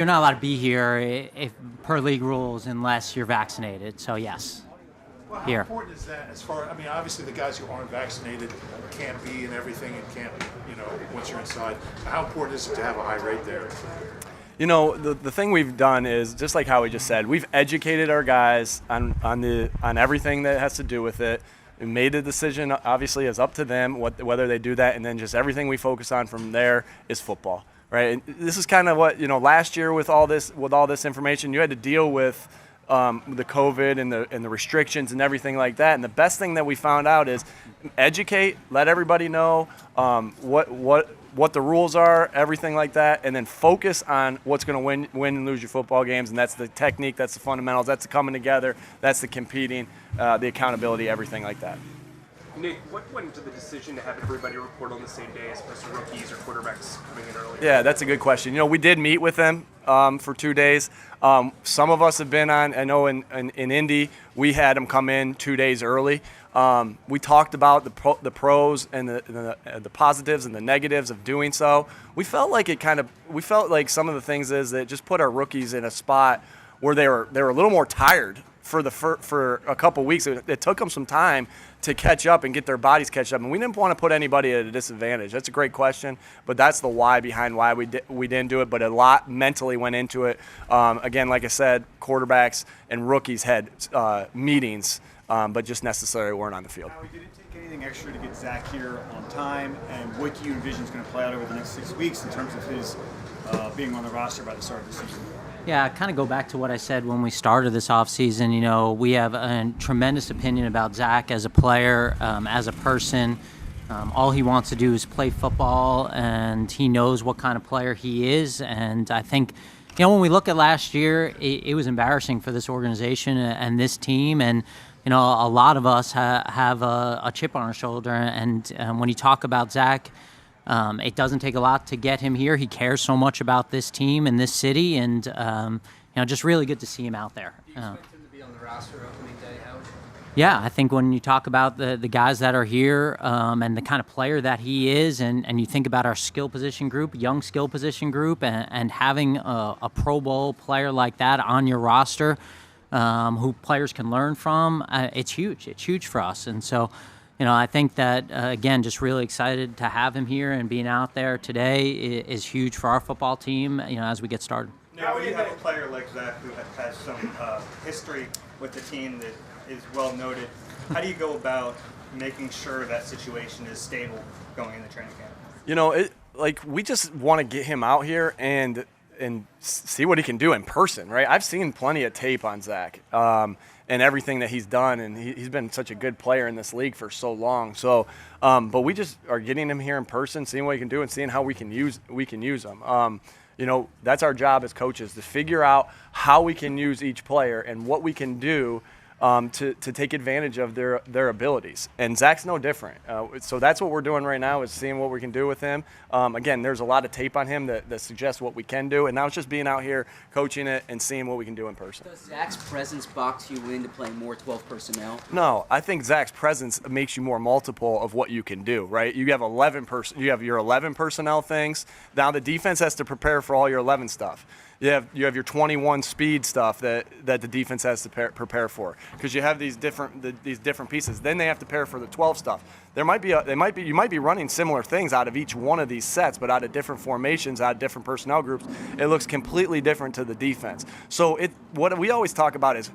You're not allowed to be here if per league rules unless you're vaccinated. So yes, Well, how here. important is that as far, I mean, obviously the guys who aren't vaccinated can't be and everything and can't, once you're inside. How important is it to have a high rate there? The thing we've done is just like how we just said, we've educated our guys on everything that has to do with it. We made the decision, obviously, it's up to them whether they do that, and then just everything we focus on from there is football, right? And this is kind of what last year with all this information, you had to deal with the COVID and the restrictions and everything like that. And the best thing that we found out is educate, let everybody know what the rules are, everything like that, and then focus on what's going to win and lose your football games. And that's the technique, that's the fundamentals, that's the coming together, that's the competing, the accountability, everything like that. Nick, what went into the decision to have everybody report on the same day as opposed to rookies or quarterbacks coming in early? Yeah, that's a good question. We did meet with them for 2 days. Some of us have been on, I know in Indy, we had them come in 2 days early. We talked about the pros and the positives and the negatives of doing so. We felt like some of the things is that just put our rookies in a spot where they were a little more tired for a couple weeks. It took them some time to catch up and get their bodies catch up, and we didn't want to put anybody at a disadvantage. That's a great question, but that's the why behind why we didn't do it. But a lot mentally went into it. Again, like I said, quarterbacks and rookies had meetings, but just necessarily weren't on the field. Howie, did it take anything extra to get Zach here on time, and what do you envision is going to play out over the next 6 weeks in terms of his being on the roster by the start of the season? Yeah, I kind of go back to what I said when we started this offseason. We have a tremendous opinion about Zach as a player, as a person. All he wants to do is play football, and he knows what kind of player he is. And I think, when we look at last year, it was embarrassing for this organization and this team. And, a lot of us have a chip on our shoulder. And when you talk about Zach, it doesn't take a lot to get him here. He cares so much about this team and this city, and just really good to see him out there. Do you expect him to be on the roster opening day, Howard? Yeah, I think when you talk about the guys that are here and the kind of player that he is, and you think about our young skill position group, and having a Pro Bowl player like that on your roster, who players can learn from, it's huge. It's huge for us, and so. I think that, again, just really excited to have him here, and being out there today is huge for our football team, as we get started. Now, when you have a player like Zach who has some history with the team that is well noted, how do you go about making sure that situation is stable going into training camp? We just want to get him out here and see what he can do in person, right? I've seen plenty of tape on Zach. And everything that he's done, and he's been such a good player in this league for so long. So, but we just are getting him here in person, seeing what he can do, and seeing how we can use him. That's our job as coaches, to figure out how we can use each player and what we can do to take advantage of their abilities. And Zach's no different. So that's what we're doing right now, is seeing what we can do with him. Again, there's a lot of tape on him that suggests what we can do, and now it's just being out here, coaching it, and seeing what we can do in person. Does Zach's presence box you into playing more 12 personnel? No, I think Zach's presence makes you more multiple of what you can do, right? You have you have your 11 personnel things. Now the defense has to prepare for all your 11 stuff. You have your 21 speed stuff that the defense has to prepare for, because you have these different pieces. Then they have to prepare for the 12 stuff. You might be running similar things out of each one of these sets, but out of different formations, out of different personnel groups. It looks completely different to the defense. So what we always talk about is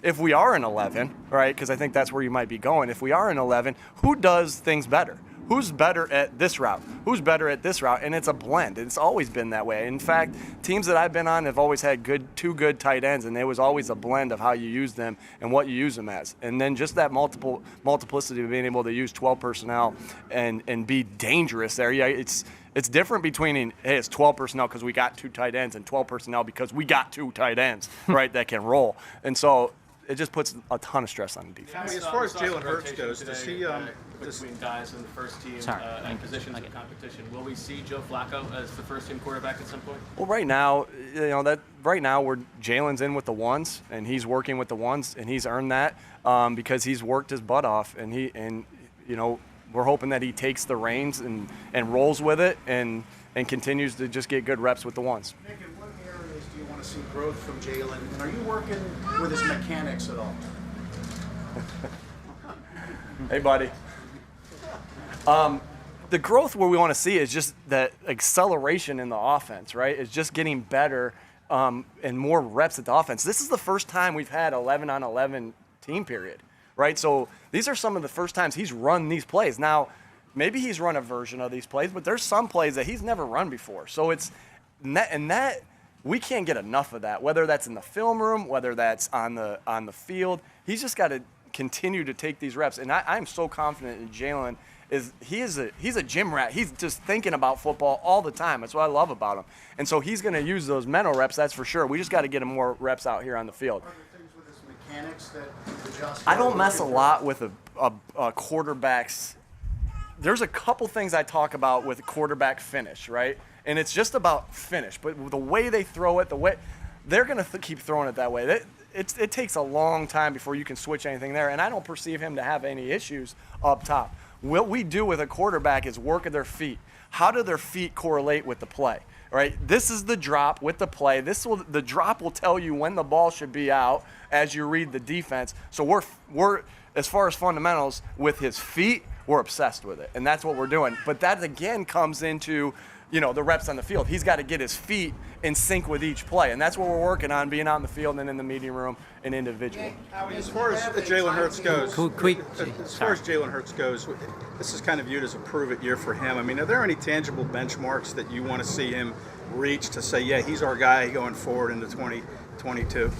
if we are in 11, right? Because I think that's where you might be going. If we are in 11, who does things better? Who's better at this route? Who's better at this route? And it's a blend. It's always been that way. In fact, teams that I've been on have always had two good tight ends, and there was always a blend of how you use them and what you use them as. And then just that multiplicity of being able to use 12 personnel and be dangerous there. Yeah, it's different between, hey, it's 12 personnel because we got 2 tight ends, and 12 personnel because we got 2 tight ends, right, that can roll. And so it just puts a ton of stress on the defense. As far as Jalen Hurts goes, does he between guys in the first team and positions of competition, will we see Joe Flacco as the first team quarterback at some point? Well, right now, Jalen's in with the ones, and he's working with the ones, and he's earned that because he's worked his butt off, and we're hoping that he takes the reins and rolls with it and continues to just get good reps with the ones. Nick, in what area want to see growth from Jalen. And are you working with his mechanics at all? Hey, buddy. The growth where we want to see is just that acceleration in the offense, right? It's just getting better and more reps at the offense. This is the first time we've had 11-on-11 team period, right? So these are some of the first times he's run these plays. Now, maybe he's run a version of these plays, but there's some plays that he's never run before. So it's that we can't get enough of that, whether that's in the film room, whether that's on the field. He's just got to continue to take these reps. And I'm so confident in Jalen. He's a gym rat. He's just thinking about football all the time. That's what I love about him. And so he's going to use those mental reps, that's for sure. We just got to get him more reps out here on the field. Are there things with his mechanics that adjust? I don't mess a lot with a quarterback's. There's a couple things I talk about with quarterback finish, right? And it's just about finish. But the way they throw it, the way they're going to keep throwing it that way. It takes a long time before you can switch anything there. And I don't perceive him to have any issues up top. What we do with a quarterback is work at their feet. How do their feet correlate with the play? Right? This is the drop with the play. The drop will tell you when the ball should be out as you read the defense. So we're as far as fundamentals with his feet, we're obsessed with it, and that's what we're doing. But that again comes into the reps on the field. He's got to get his feet in sync with each play, and that's what we're working on, being out in the field and in the meeting room and individual. As far as Jalen Hurts goes, as far as Jalen Hurts goes, this is kind of viewed as a prove-it year for him. I mean, are there any tangible benchmarks that you want to see him reach to say, yeah, he's our guy going forward into 2022?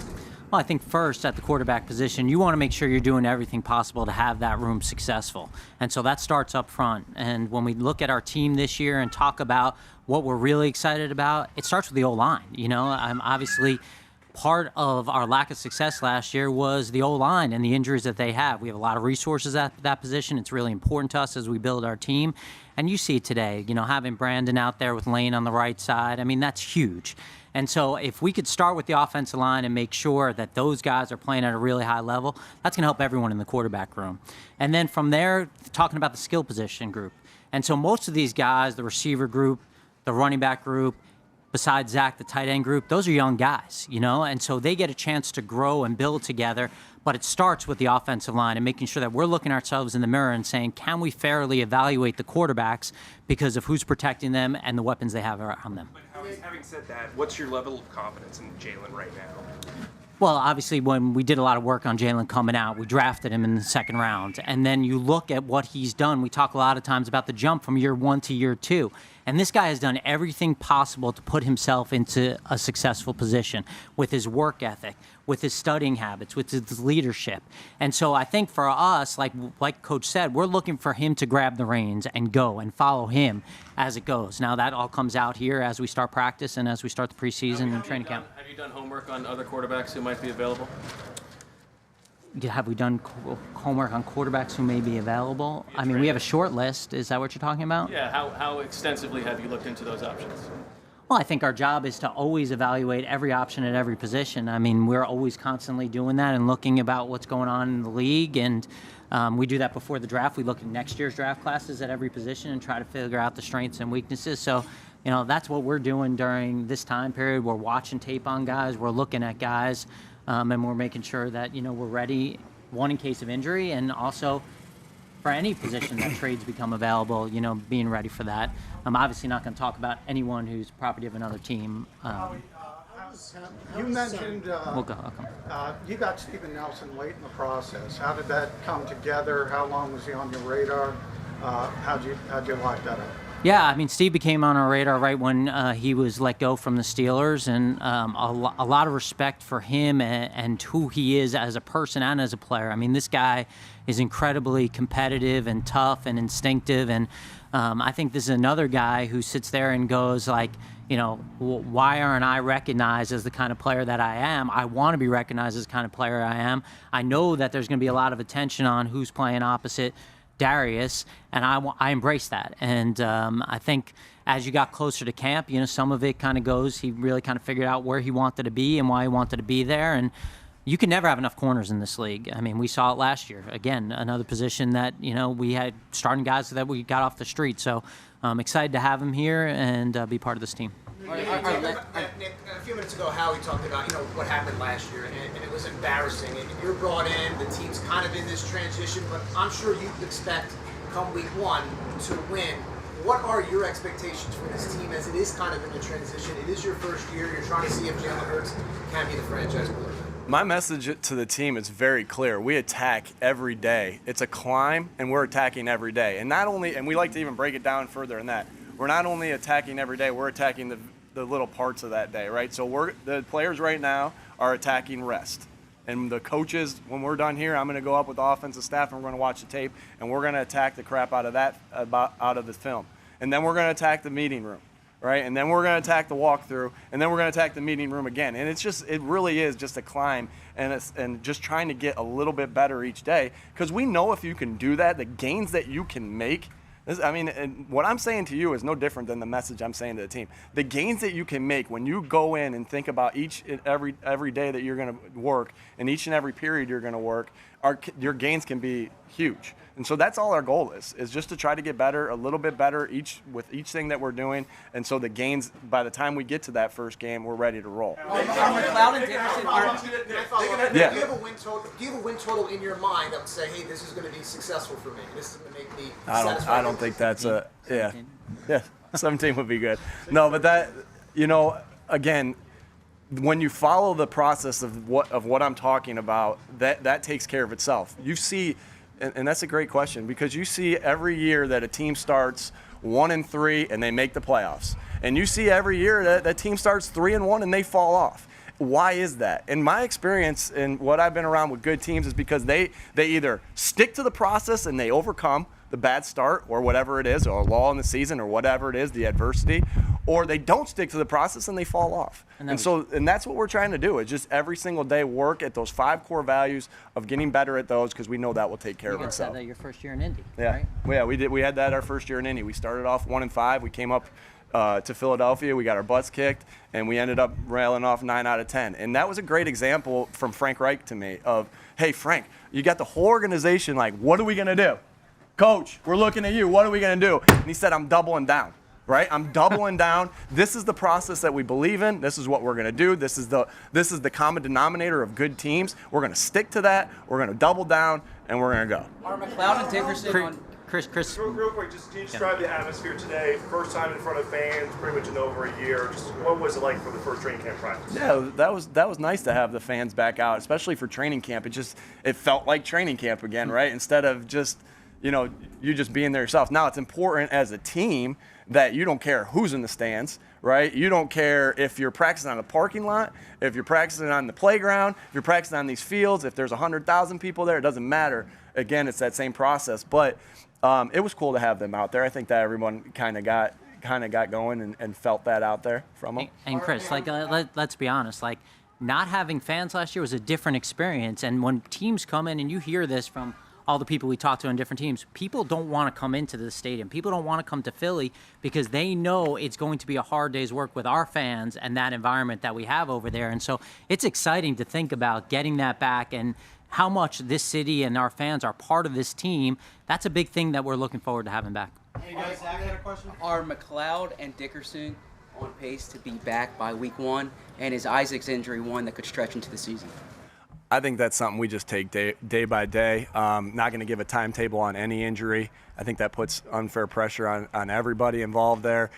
Well, I think first at the quarterback position, you want to make sure you're doing everything possible to have that room successful. And so that starts up front. And when we look at our team this year and talk about what we're really excited about, it starts with the O-line. I'm obviously part of our lack of success last year was the O-line and the injuries that they have. We have a lot of resources at that position. It's really important to us as we build our team. And you see it today, having Brandon out there with Lane on the right side. I mean, that's huge. And so if we could start with the offensive line and make sure that those guys are playing at a really high level, that's going to help everyone in the quarterback room. And then from there, talking about the skill position group. And so most of these guys, the receiver group, the running back group, besides Zach, the tight end group, those are young guys, and so they get a chance to grow and build together. But it starts with the offensive line and making sure that we're looking ourselves in the mirror and saying, can we fairly evaluate the quarterbacks because of who's protecting them and the weapons they have around them? But having said that, what's your level of confidence in Jalen right now? Well, obviously, when we did a lot of work on Jalen coming out, we drafted him in the second round. And then you look at what he's done. We talk a lot of times about the jump from year 1 to year 2. And this guy has done everything possible to put himself into a successful position with his work ethic, with his studying habits, with his leadership. And so I think for us, like Coach said, we're looking for him to grab the reins and go and follow him as it goes. Now, that all comes out here as we start practice and as we start the preseason and training camp. Have you done homework on other quarterbacks who might be available? Have we done homework on quarterbacks who may be available? I mean, we have a short list. Is that what you're talking about? Yeah, how extensively have you looked into those options? Well, I think our job is to always evaluate every option at every position. I mean, we're always constantly doing that and looking about what's going on in the league. And we do that before the draft. We look at next year's draft classes at every position and try to figure out the strengths and weaknesses. So, that's what we're doing during this time period. We're watching tape on guys. We're looking at guys. And we're making sure that, we're ready, one, in case of injury, and also for any position that trades become available, being ready for that. I'm obviously not going to talk about anyone who's property of another team. You mentioned I'll come. You got Steven Nelson late in the process. How did that come together? How long was he on your radar? How'd you lock that up? Yeah, I mean, Steve became on our radar right when he was let go from the Steelers, and a lot of respect for him and who he is as a person and as a player. I mean, this guy is incredibly competitive and tough and instinctive, and I think this is another guy who sits there and goes like, why aren't I recognized as the kind of player that I am? I want to be recognized as the kind of player I am. I know that there's going to be a lot of attention on who's playing opposite Darius, and I embrace that. And I think as you got closer to camp, some of it kind of goes, he really kind of figured out where he wanted to be and why he wanted to be there. And, you can never have enough corners in this league. I mean, we saw it last year. Again, another position that, we had starting guys that we got off the street. So I'm excited to have him here and be part of this team. Nick, a few minutes ago, Howie talked about what happened last year, and it was embarrassing. And you're brought in, the team's kind of in this transition, but I'm sure you expect come week 1 to win. What are your expectations for this team as it is kind of in the transition? It is your first year. You're trying to see if Jalen Hurts can be the franchise quarterback. My message to the team is very clear. We attack every day. It's a climb, and we're attacking every day. And we like to even break it down further than that. We're not only attacking every day, we're attacking the little parts of that day, right? So the players right now are attacking rest. And the coaches, when we're done here, I'm going to go up with the offensive staff and we're going to watch the tape and we're going to attack the crap out of out of the film. And then we're going to attack the meeting room, right? And then we're going to attack the walkthrough, and then we're going to attack the meeting room again. And it really is just a climb, and just trying to get a little bit better each day, because we know if you can do that, the gains that you can make. And what I'm saying to you is no different than the message I'm saying to the team. The gains that you can make when you go in and think about each and every day that you're going to work and each and every period you're going to work, your gains can be huge. And so that's all our goal is just to try to get better, a little bit better with each thing that we're doing. And so the gains, by the time we get to that first game, we're ready to roll. Are McLeod and Dickerson Do you have a win total in your mind that would say, hey, this is going to be successful for me? This is going to make me satisfied? I don't think that's yeah. 17 would be good. No, but that, again, when you follow the process of what I'm talking about, that takes care of itself. You see. And that's a great question, because you see every year that a team starts 1-3 and they make the playoffs. And you see every year that team starts 3-1 and they fall off. Why is that? In my experience and what I've been around with good teams is because they either stick to the process and they overcome the bad start or whatever it is, or a lull in the season or whatever it is, the adversity, or they don't stick to the process and they fall off. And that's what we're trying to do, is just every single day work at those 5 core values of getting better at those, because we know that will take care of itself. You said that your first year in Indy, yeah. Right? Well, yeah, we did. We had that our first year in Indy. We started off 1-5. We came up to Philadelphia. We got our butts kicked, and we ended up railing off 9 out of 10. And that was a great example from Frank Reich to me of, hey, Frank, you got the whole organization like, what are we going to do? Coach, we're looking at you. What are we going to do? And he said, I'm doubling down, right? I'm doubling down. This is the process that we believe in. This is what we're going to do. This is the common denominator of good teams. We're going to stick to that. We're going to double down, and we're going to go. Are McLeod and Dickerson Chris. Real quick, just can you describe the atmosphere today? First time in front of fans, pretty much in over a year. Just what was it like for the first training camp practice? Yeah, that was nice to have the fans back out, especially for training camp. It felt like training camp again, right? Instead of just you just being there yourself. Now, it's important as a team that you don't care who's in the stands, right? You don't care if you're practicing on the parking lot, if you're practicing on the playground, if you're practicing on these fields, if there's 100,000 people there, it doesn't matter. Again, it's that same process. But it was cool to have them out there. I think that everyone kind of got going and felt that out there from them. And Chris, let's be honest, not having fans last year was a different experience. And when teams come in, and you hear this from all the people we talk to on different teams, people don't want to come into the stadium. People don't want to come to Philly because they know it's going to be a hard day's work with our fans and that environment that we have over there. And so it's exciting to think about getting that back and how much this city and our fans are part of this team. That's a big thing that we're looking forward to having back. Hey guys, Zach had a question. Are McLeod and Dickerson on pace to be back by week 1? And is Isaac's injury one that could stretch into the season? I think that's something we just take day by day. Not going to give a timetable on any injury. I think that puts unfair pressure on everybody involved there.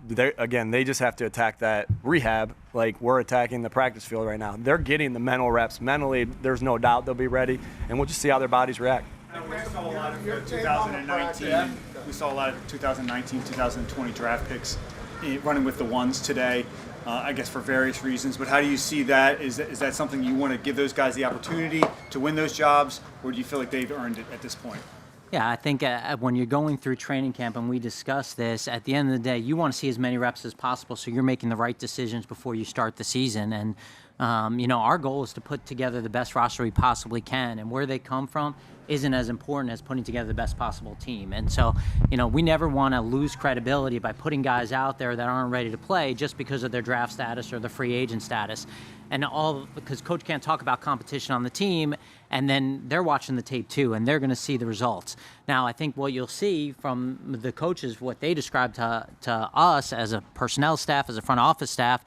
They just have to attack that rehab like we're attacking the practice field right now. They're getting the mental reps. Mentally, there's no doubt they'll be ready, and we'll just see how their bodies react. We saw a lot of 2019. We saw a lot of 2019, 2020 draft picks running with the ones today. I guess for various reasons, but how do you see that? Is that something you want to give those guys the opportunity to win those jobs, or do you feel like they've earned it at this point? Yeah, I think when you're going through training camp, and we discuss this, at the end of the day, you want to see as many reps as possible so you're making the right decisions before you start the season. And, our goal is to put together the best roster we possibly can. And where they come from, isn't as important as putting together the best possible team. And so, we never want to lose credibility by putting guys out there that aren't ready to play just because of their draft status or the free agent status. And because coach can't talk about competition on the team, and then they're watching the tape too, and they're going to see the results. Now, I think what you'll see from the coaches, what they describe to us as a personnel staff, as a front office staff,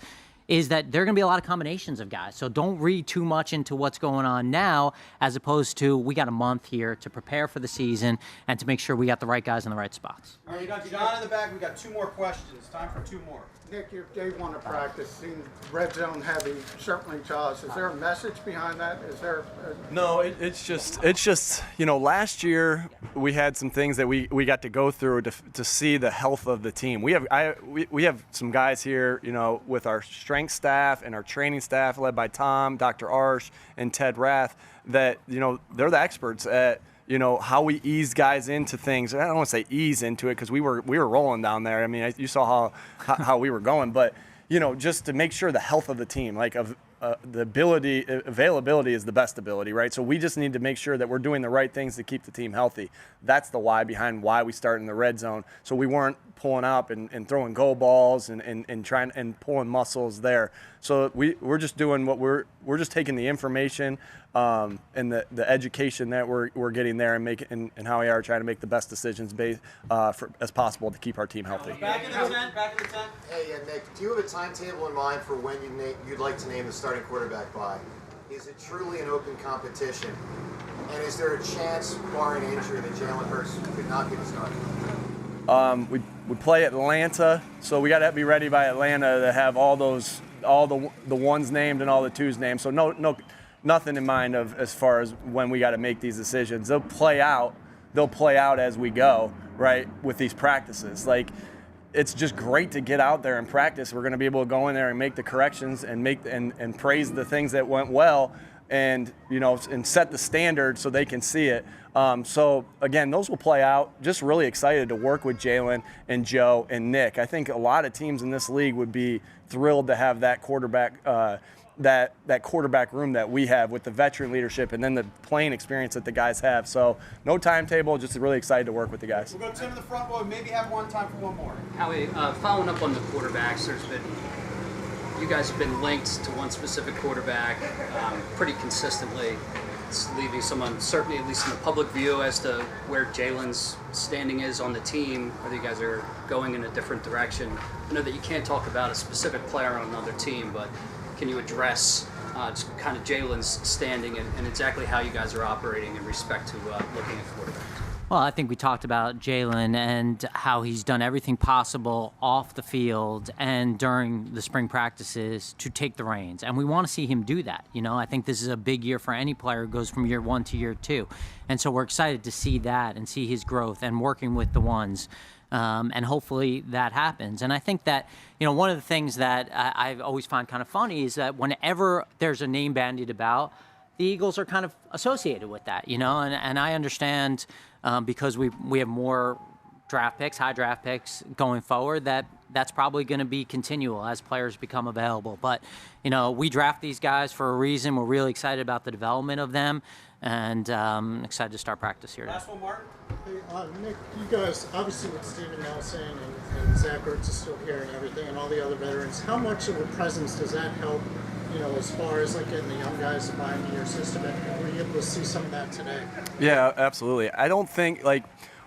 is that there are going to be a lot of combinations of guys. So don't read too much into what's going on now, as opposed to we got a month here to prepare for the season and to make sure we got the right guys in the right spots. All right, we got John in the back. We got 2 more questions. Time for 2 more. Nick, your day one of practice seemed red zone heavy, certainly to us. Is there a message behind that? Is there? No, it's just last year we had some things that we got to go through to see the health of the team. We have some guys here, with our strength staff and our training staff led by Tom, Dr. Arsh, and Ted Rath that they're the experts at how we ease guys into things. I don't want to say ease into it because we were rolling down there. I mean, you saw how we were going, but just to make sure the health of the team, like the availability is the best ability, right? So we just need to make sure that we're doing the right things to keep the team healthy. That's the why behind why we start in the red zone. So we weren't pulling up and throwing go balls and trying and pulling muscles there. So we're just doing what we're just taking the information and the education that we're getting there and how we are trying to make the best decisions as possible to keep our team healthy. Back in the tent. Hey, Nick, do you have a timetable in mind for when you'd like to name the starting quarterback by? Is it truly an open competition? And is there a chance, barring injury, that Jalen Hurts could not be the starter? We play Atlanta, so we got to be ready by Atlanta to have all the ones named and all the twos named. So nothing in mind of as far as when we got to make these decisions. They'll play out as we go, right, with these practices. Like, it's just great to get out there and practice. We're going to be able to go in there and make the corrections and praise the things that went well and set the standard so they can see it. So again, those will play out. Just really excited to work with Jalen and Joe and Nick. I think a lot of teams in this league would be thrilled to have that quarterback that quarterback room that we have with the veteran leadership and then the playing experience that the guys have. So no timetable, just really excited to work with the guys. We'll go Tim in the front row and maybe have time for one more. Howie, following up on the quarterbacks, you guys have been linked to one specific quarterback pretty consistently. It's leaving some uncertainty, at least in the public view, as to where Jalen's standing is on the team, whether you guys are going in a different direction. I know that you can't talk about a specific player on another team, but can you address just kind of Jalen's standing and exactly how you guys are operating in respect to looking at quarterbacks? Well, I think we talked about Jalen and how he's done everything possible off the field and during the spring practices to take the reins. And we want to see him do that. I think this is a big year for any player who goes from year 1 to year 2. And so we're excited to see that and see his growth and working with the ones. And hopefully that happens. And I think that, one of the things that I always find kind of funny is that whenever there's a name bandied about, the Eagles are kind of associated with that, and I understand because we have more draft picks, high draft picks going forward, that's probably going to be continual as players become available. But, we draft these guys for a reason. We're really excited about the development of them and excited to start practice here. Last one, Martin. Hey, Nick, you guys, obviously with Steven Nelson and Zach Ertz is still here and everything and all the other veterans, how much of a presence does that help, as far as like getting the young guys to buy into your system? And were you able to see some of that today? Yeah, absolutely. I don't think, I'm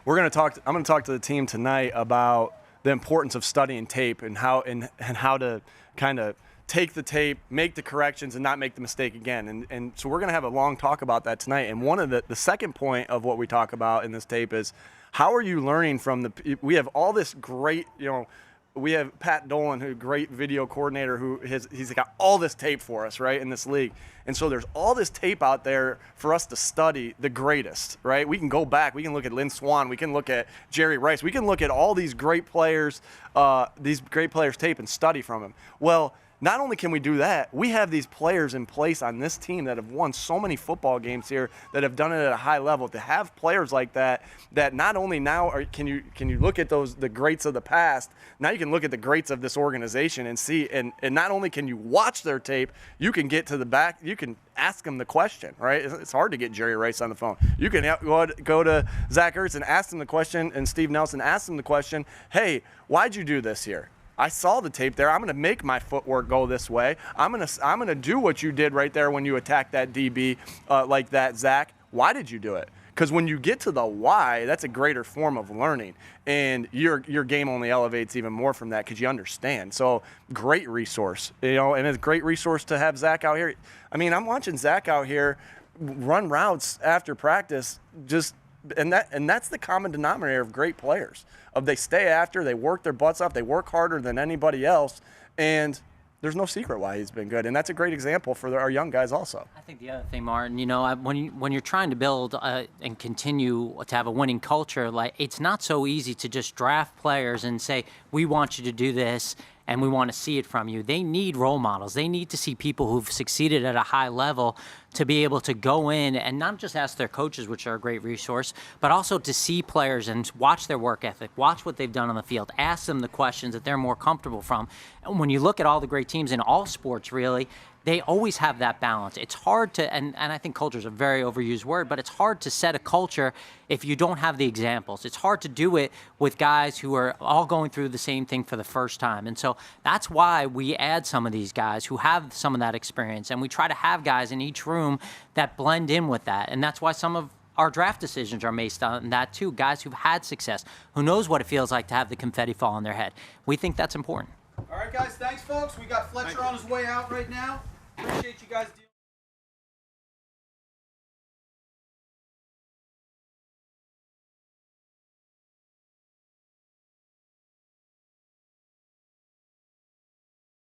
going to talk to the team tonight about the importance of studying tape and how to kind of take the tape, make the corrections, and not make the mistake again. And so we're going to have a long talk about that tonight. And one of the second point of what we talk about in this tape is how are you learning from we have all this great, we have Pat Dolan, who's a great video coordinator, he's got all this tape for us, right, in this league. And so there's all this tape out there for us to study the greatest, right? We can go back. We can look at Lynn Swann. We can look at Jerry Rice. We can look at all these great players tape and study from them. Well, not only can we do that, we have these players in place on this team that have won so many football games here, that have done it at a high level. To have players like that, that not only now can you look at the greats of the past, now you can look at the greats of this organization and see, and not only can you watch their tape, you can get to the back, you can ask them the question, right? It's hard to get Jerry Rice on the phone. You can go to Zach Ertz and ask him the question, and Steve Nelson ask him the question, hey, why'd you do this here? I saw the tape there. I'm going to make my footwork go this way. I'm going to do what you did right there when you attacked that DB like that, Zach. Why did you do it? Because when you get to the why, that's a greater form of learning, and your game only elevates even more from that because you understand. So great resource, and it's a great resource to have Zach out here. I mean, I'm watching Zach out here run routes after practice, and that's the common denominator of great players. They stay after, they work their butts off, they work harder than anybody else, and there's no secret why he's been good. And that's a great example for our young guys also. I think the other thing, Martin, when you're trying to build and continue to have a winning culture, like, it's not so easy to just draft players and say, we want you to do this and we want to see it from you. They need role models. They need to see people who've succeeded at a high level to be able to go in and not just ask their coaches, which are a great resource, but also to see players and watch their work ethic, watch what they've done on the field, ask them the questions that they're more comfortable from. And when you look at all the great teams in all sports, really, they always have that balance. It's hard to, and I think culture is a very overused word, but it's hard to set a culture if you don't have the examples. It's hard to do it with guys who are all going through the same thing for the first time. And so that's why we add some of these guys who have some of that experience, and we try to have guys in each room that blend in with that. And that's why some of our draft decisions are based on that too. Guys who've had success, who knows what it feels like to have the confetti fall on their head. We think that's important. All right, guys. Thanks, folks. We got Fletcher on his way out right now. Appreciate you guys.